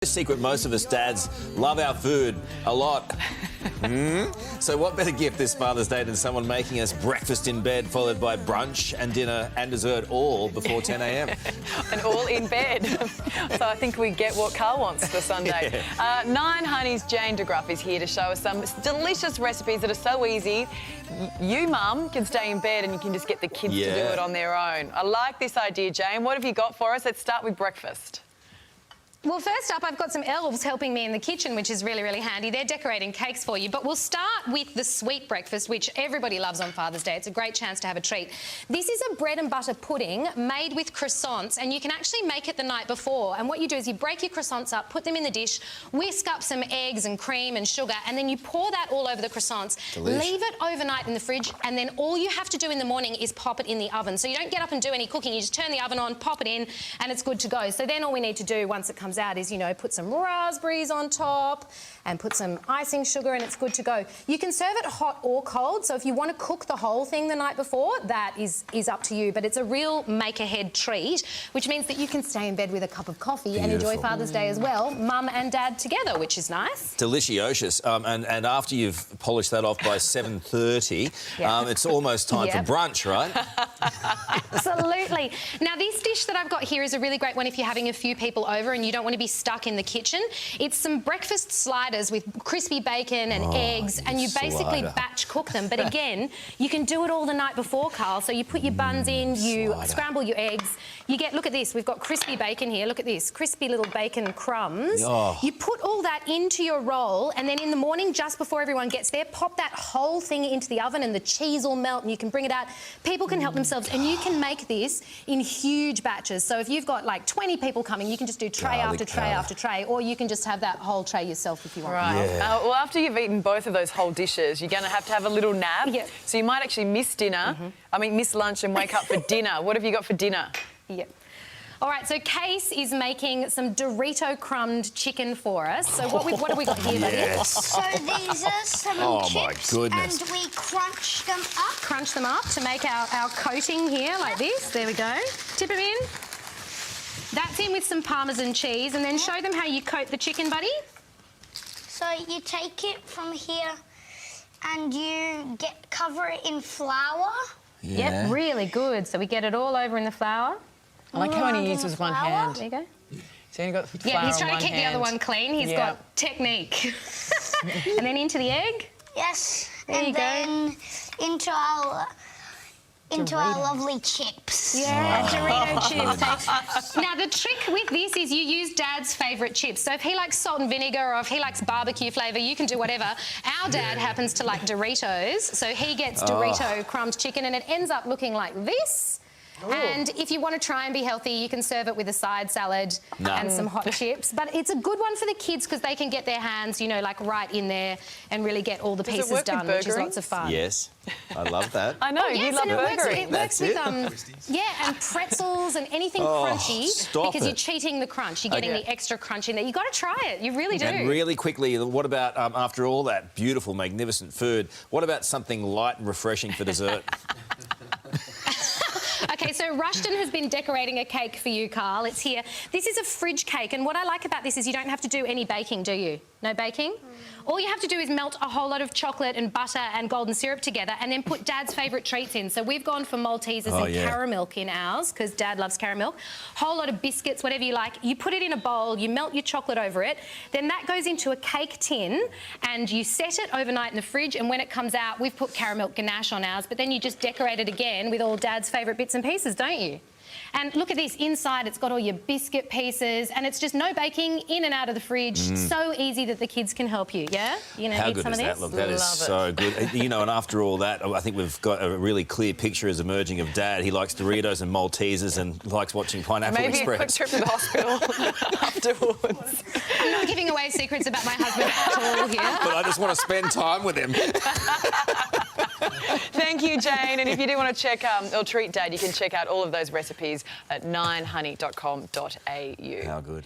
Secret, most of us dads love our food a lot. So what better gift this Father's Day than someone making us breakfast in bed followed by brunch and dinner and dessert all before 10 a.m. And all in bed. So I think we get what Karl wants for Sunday. Yeah. Nine Honey's Jane DeGruff is here to show us some delicious recipes that are so easy. You, Mum, can stay in bed and you can just get the kids to do it on their own. I like this idea, Jane. What have you got for us? Let's start with breakfast. Well, first up, I've got some elves helping me in the kitchen, which is really, really handy. They're decorating cakes for you. But we'll start with the sweet breakfast, which everybody loves on Father's Day. It's a great chance to have a treat. This is a bread and butter pudding made with croissants, and you can actually make it the night before. And what you do is you break your croissants up, put them in the dish, whisk up some eggs and cream and sugar, and then you pour that all over the croissants. Delish. Leave it overnight in the fridge, and then all you have to do in the morning is pop it in the oven. So you don't get up and do any cooking. You just turn the oven on, pop it in, and it's good to go. So then all we need to do once it comes out is, you know, put some raspberries on top and put some icing sugar and it's good to go. You can serve it hot or cold, so if you want to cook the whole thing the night before, that is up to you. But it's a real make-ahead treat, which means that you can stay in bed with a cup of coffee and enjoy Father's Day as well, Mum and Dad together, which is nice. Delicious. And after you've polished that off by 7:30, it's almost time for brunch, right? Absolutely. Now, this dish that I've got here is a really great one if you're having a few people over and you don't want to be stuck in the kitchen. It's some breakfast sliders with crispy bacon and eggs, and you basically batch cook them. But again, you can do it all the night before, Karl. So you put your buns in, you scramble your eggs. You get, look at this, we've got crispy bacon here. Look at this, crispy little bacon crumbs. You put all that into your roll, and then in the morning, just before everyone gets there, pop that whole thing into the oven and the cheese will melt and you can bring it out. People can help themselves, and you can make this in huge batches. So if you've got like 20 people coming, you can just do tray after tray after tray, or you can just have that whole tray yourself if you want. Right. Well, after you've eaten both of those whole dishes, you're going to have a little nap. So you might actually miss dinner. I mean, miss lunch and wake up for dinner. What have you got for dinner? All right, so Case is making some Dorito crumbed chicken for us. So what have we got here, buddy? So these are some chips, and we crunch them up. Crunch them up to make our coating here, like this. There we go. Tip them in. That's in with some Parmesan cheese, and then show them how you coat the chicken, buddy. So you take it from here and you cover it in flour. Yep, really good. So we get it all over in the flour. I like how he uses one hand. There you go. So you've got flour he's trying on to keep the other one clean. He's got technique. And then into the egg. Yes. There you go. And then into our lovely chips. Yeah, Dorito chips. Now, the trick with this is you use Dad's favourite chips. So if he likes salt and vinegar or if he likes barbecue flavour, you can do whatever. Our dad happens to like Doritos, so he gets Dorito crumbed chicken, and it ends up looking like this. And if you want to try and be healthy, you can serve it with a side salad and some hot chips. But it's a good one for the kids because they can get their hands, you know, like right in there and really get all the pieces done, which is lots of fun. Yes, I love that. I know, you love burgering. It works with, and pretzels and anything crunchy because you're cheating the crunch. You're getting the extra crunch in there. You've got to try it. You really do. And really quickly, what about, after all that beautiful, magnificent food, what about something light and refreshing for dessert? OK, so Rushton has been decorating a cake for you, Karl. It's here. This is a fridge cake, and what I like about this is you don't have to do any baking, do you? No baking? All you have to do is melt a whole lot of chocolate and butter and golden syrup together and then put Dad's favourite treats in. So we've gone for Maltesers and caramel in ours because Dad loves caramel. Whole lot of biscuits, whatever you like. You put it in a bowl, you melt your chocolate over it, then that goes into a cake tin and you set it overnight in the fridge, and when it comes out, we've put caramel ganache on ours, but then you just decorate it again with all Dad's favourite bits and pieces, don't you? And look at this, inside it's got all your biscuit pieces and it's just no baking, in and out of the fridge. So easy that the kids can help you, yeah? You know, How good is that? Look, that is so good. You know, and after all that, I think we've got a really clear picture as emerging of Dad. He likes Doritos and Maltesers and likes watching Pineapple Express. Maybe a quick trip to the hospital afterwards. I'm not giving away secrets about my husband at all here. But I just want to spend time with him. Thank you, Jane. And if you do want to check or treat Dad, you can check out all of those recipes at 9honey.com.au. How good.